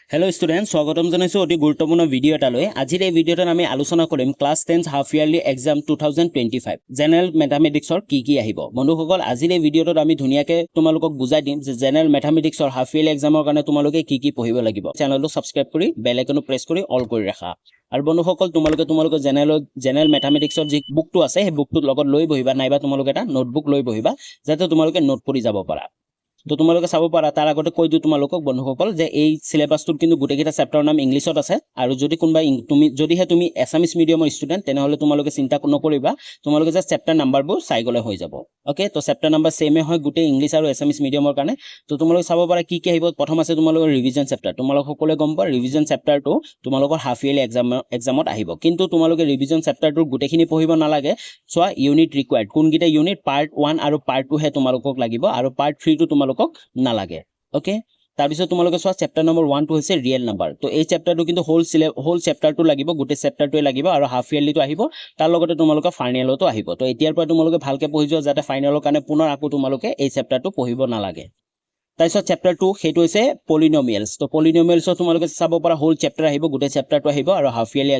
Hello students, স্বাগতম জনাইছো অতি গুৰুত্বপূৰ্ণ ভিডিও এটালৈ। আজিৰ এই ভিডিওত আমি আলোচনা কৰিম class 10 half yearly exam 2025 general ম্যাথমেটিক্সৰ কি আহিব। বন্ধুসকল, আজিৰ এই ভিডিওত আমি ধুনীয়াকৈ তোমালোকক বুজাই দিম যে জেনাৰেল ম্যাথমেটিক্সৰ হাফ ইয়াৰলি এক্সামৰ কাৰণে তোমালোকে কি পঢ়িব লাগিব। চেনেলটো সাবস্ক্ৰাইব কৰি বেল আইকনটো প্ৰেছ কৰি অল কৰি ৰাখা। আৰু বন্ধুসকল, তোমালোকে জেনাৰেল ম্যাথমেটিক্সৰ যি বুকটো আছে সেই বুকটোৰ লগত লৈ বহিবা, নাইবা তোমালোকে এটা নোটবুক লৈ বহিবা যাতে তোমালোকে নোট কৰি যাব পাৰা। তো তোমালোকে চাব পাৰা। তাৰ আগতে কৈ দিওঁ তোমালোকক বন্ধুসকল যে এই সিলেবাসটোত কিন্তু গোটেইকেইটা চেপ্টাৰৰ নাম ইংলিছত আছে। আৰু যদি কোনোবা যদিহে তুমি এছামিছ মিডিয়ামৰ ষ্টুডেণ্ট তেনেহ'লে তোমালোকে চিন্তা নকৰিবা, তোমালোকে জাষ্ট চেপ্টাৰ নাম্বাৰবোৰ চাই গ'লে হৈ যাব। ওকে, তো চেপ্টাৰ নাম্বাৰ সেমে হয় গোটেই ইংলিছ আৰু এছামিছ মিডিয়ামৰ কাৰণে। তো তোমালোকে চাব পাৰা কি আহিব। প্ৰথম আছে তোমালোকৰ ৰিভিজন চেপ্টাৰ। তোমালোক সকলোৱে গম পোৱা ৰিভিজন চেপ্টাৰটো তোমালোকৰ হাফ ইয়াৰলি এক্সামত আহিব। কিন্তু তোমালোকে ৰিভিজন চেপ্টাৰটোৰ গোটেইখিনি পঢ়িব নালাগে। চোৱা, ইউনিট ৰিকুৱাৰ্ড কোনকেইটা ইউনিট, পাৰ্ট 1 আৰু পাৰ্ট 2 হে তোমালোকক লাগিব, আৰু পাৰ্ট 3 টো তোমালোকক নালাগে। ওকে, তাৰপিছত তোমালোকে চোৱা চেপ্টাৰ নম্বৰ 1 টো হৈছে ৰিয়েল নাম্বাৰ। তো এই চেপ্টাৰটো কিন্তু হোল চেপ্টাৰটো লাগিব, গোটেই চেপ্টাৰটোৱে লাগিব, আৰু হাফ ইয়াৰলিটো আহিব, তাৰ লগতে তোমালোকৰ ফাইনেলতো আহিব। তো এতিয়াৰ পৰা তোমালোকে ভালকৈ পঢ়ি যোৱা যাতে ফাইনেলৰ কাৰণে পুনৰ আকৌ তোমালোকে এই চেপ্টাৰটো পঢ়িব নালাগে। তাৰপিছত চেপ্টাৰ 2 সেইটো হৈছে পলিনমিয়েলছ। তো পলিনমিয়েলছত তোমালোকে চাব পৰা হোল চেপ্টাৰ আহিব, গোটেই চেপ্টাৰটো আহিব, আৰু হাফ ইয়াৰলি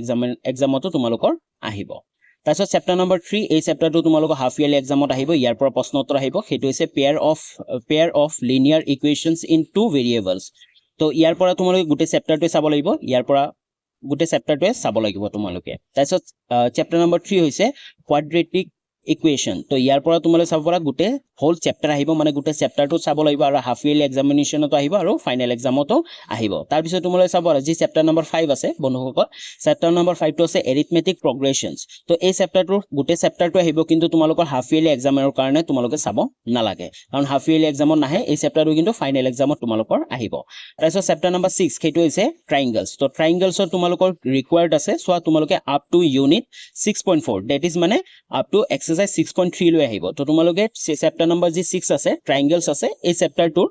এক্সামতো তোমালোকৰ আহিব। তাৰপিছত চেপ্টাৰ নম্বৰ 3 এই চেপ্টাৰটো তোমালোকৰ হাফ ইয়াৰলি এক্সামত আহিব। ইয়াৰ পৰা প্ৰশ্ন উত্তৰ আহিব। সেইটো হৈছে pair of linear equations in 2 variables. তো ইয়াৰ পৰা তোমালোকে গোটেই চেপ্টাৰটোৱে চাব লাগিব, তোমালোকে। তাৰপিছত চেপ্টাৰ নম্বৰ 3 হৈছে কোৱাড্ৰেটিক ইকুৱেশ্যন। তো ইয়াৰ পৰা তোমালোকে চাব পৰা গোটেই হোল চেপ্টাৰ আহিব, মানে গোটেই চেপ্টাৰটো চাব লাগিব, আৰু হাফ ইয়াৰলি এক্সামিনেশ্যনতো আহিব, আৰু ফাইনেল এক্সামতো আহিব। তাৰপিছত তোমালোকে চাব যি চেপ্টাৰ নম্বৰ 5 আছে বন্ধুসকল, চেপ্টাৰ নম্বৰ 5 টো আছে এৰিথমেটিক প্ৰগ্ৰেশ্যনছ। তো এই চেপ্টাৰটোৰ গোটেই চেপ্টাৰটো আহিব, কিন্তু তোমালোকৰ হাফ ইয়াৰলি এক্সামৰ কাৰণে তোমালোকে চাব নালাগে, কাৰণ হাফ ইয়াৰলি এক্সামত নাহে। এই চেপ্টাৰটো কিন্তু ফাইনেল এক্সামত তোমালোকৰ আহিব। তাৰপিছত চেপ্টাৰ নম্বৰ 6 সেইটো হৈছে ট্ৰাইংগলছ। তো ট্ৰাইংগলছত তোমালোকৰ ৰিকুৱাৰ্ড আছে, চোৱা তোমালোকে up to unit 6.4 that is মানে আপ টু এক্সাৰচাইজ 6.3 লৈ আহিব। তো তোমালোকে চেপ্টাৰ নম্বৰ যি 6 আছে ট্ৰাইংগলছ আছে, এই চেপ্টাৰটোৰ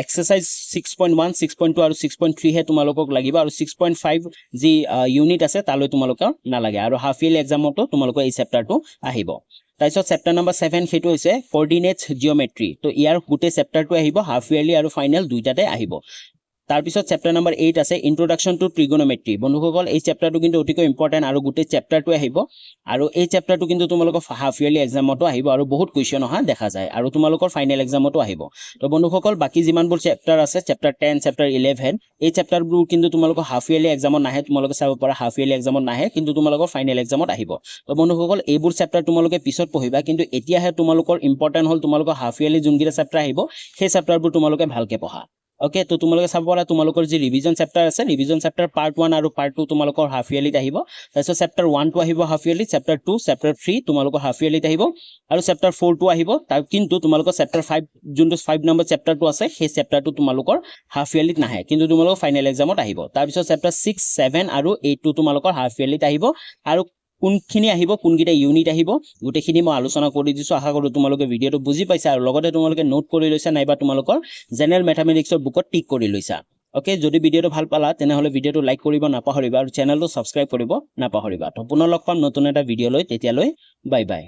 এক্সাৰচাইজ 6.1 6.2 আৰু 6.3 হে তোমালোকক লাগিব, আৰু 6.5 যি ইউনিট আছে তালৈ তোমালোকৰ নালাগে, আৰু হাফ ইয়াৰলি এক্সামতো তোমালোকৰ এই চেপ্টাৰটো আহিব। তাৰপিছত চেপ্টাৰ নম্বৰ 7 সেইটো হৈছে কোঅৰ্ডিনেটছ জিঅ'মেট্ৰি। তো ইয়াৰ গোটেই চেপ্টাৰটো আহিব, হাফ ইয়াৰলি আৰু ফাইনেল দুইটাতে আহিব। তাৰপিছত চেপ্টাৰ নম্বৰ 8 আছে ইন্ট্ৰডাকশ্যন টু ট্ৰিগোনোমেট্ৰি। বন্ধুসকল, এই চেপ্টাৰটো কিন্তু অতিকৈ ইম্পৰ্টেণ্ট, আৰু গোটেই চেপ্টাৰটো আহিব, আৰু এই চেপ্টাৰটো কিন্তু তোমালোকৰ হাফ ইয়াৰলি এক্সামতো আহিব, আৰু বহুত কুৱেশ্যন অহা দেখা যায়, আৰু তোমালোকৰ ফাইনেল এক্সামতো আহিব। তো বন্ধুসকল, বাকী যিমানবোৰ চেপ্টাৰ আছে চেপ্টাৰ 10 চেপ্টাৰ 11 এই চেপ্টাৰবোৰ কিন্তু তোমালোকৰ হাফ ইয়াৰলি এক্সামত নাহে। তোমালোকে চাব পৰা হাফ ইয়াৰলি এক্সামত নাহে, কিন্তু তোমালোকৰ ফাইনেল এক্সামত আহিব। তো বন্ধুসকল, এইবোৰ চেপ্টাৰ তোমালোকে পিছত পঢ়িবা, কিন্তু এতিয়াহে তোমালোকৰ ইম্পৰ্টেণ্ট হ'ল তোমালোকৰ হাফ ইয়াৰলি যোনকেইটা চেপ্টাৰ আহিব সেই চেপ্টাৰবোৰ তোমালোকে ভালকৈ পঢ়া। ওকে, তো তোমালোকে চাব পৰা তোমালোকৰ যি ৰিভিজন চেপ্টাৰ আছে, ৰিভিজন চেপ্টাৰ পাৰ্ট 1 আৰু পাৰ্ট 2 তোমালোকৰ হাফ ইয়াৰলিত আহিব। তাৰপিছত চেপ্টাৰ 1 টো আহিব হাফ ইয়াৰলি, চেপ্টাৰ 2 চেপ্টাৰ 3 তোমালোকৰ হাফ ইয়াৰলিত আহিব, আৰু চেপ্টাৰ 4 টো আহিব। কিন্তু তোমালোকৰ চেপ্টাৰ 5 যোনটো 5 নম্বৰ চেপ্টাৰটো আছে সেই চেপ্টাৰটো তোমালোকৰ হাফ ইয়াৰলিত নাহে, কিন্তু তোমালোকৰ ফাইনেল এক্সামত আহিব। তাৰপিছত চেপ্টাৰ 6 7 আৰু 8 টো তোমালোকৰ হাফ ইয়াৰলিত আহিব, আৰু কোনখিনি আহিব, কোনকেইটা ইউনিট আহিব, গোটেইখিনি মই আলোচনা কৰি দিছোঁ। আশা কৰোঁ তোমালোকে ভিডিঅ'টো বুজি পাইছা, আৰু লগতে তোমালোকে নোট কৰি লৈছা, নাইবা তোমালোকৰ জেনেৰেল মেথামেটিক্সৰ বুকত টিক কৰি লৈছা। ওকে, যদি ভিডিঅ'টো ভাল পালা তেনেহ'লে ভিডিঅ'টো লাইক কৰিব নাপাহৰিবা, আৰু চেনেলটো ছাবস্ক্ৰাইব কৰিব নাপাহৰিবা। তো পুনৰ লগ পাম নতুন এটা ভিডিঅ' লৈ, তেতিয়ালৈ বাই বাই।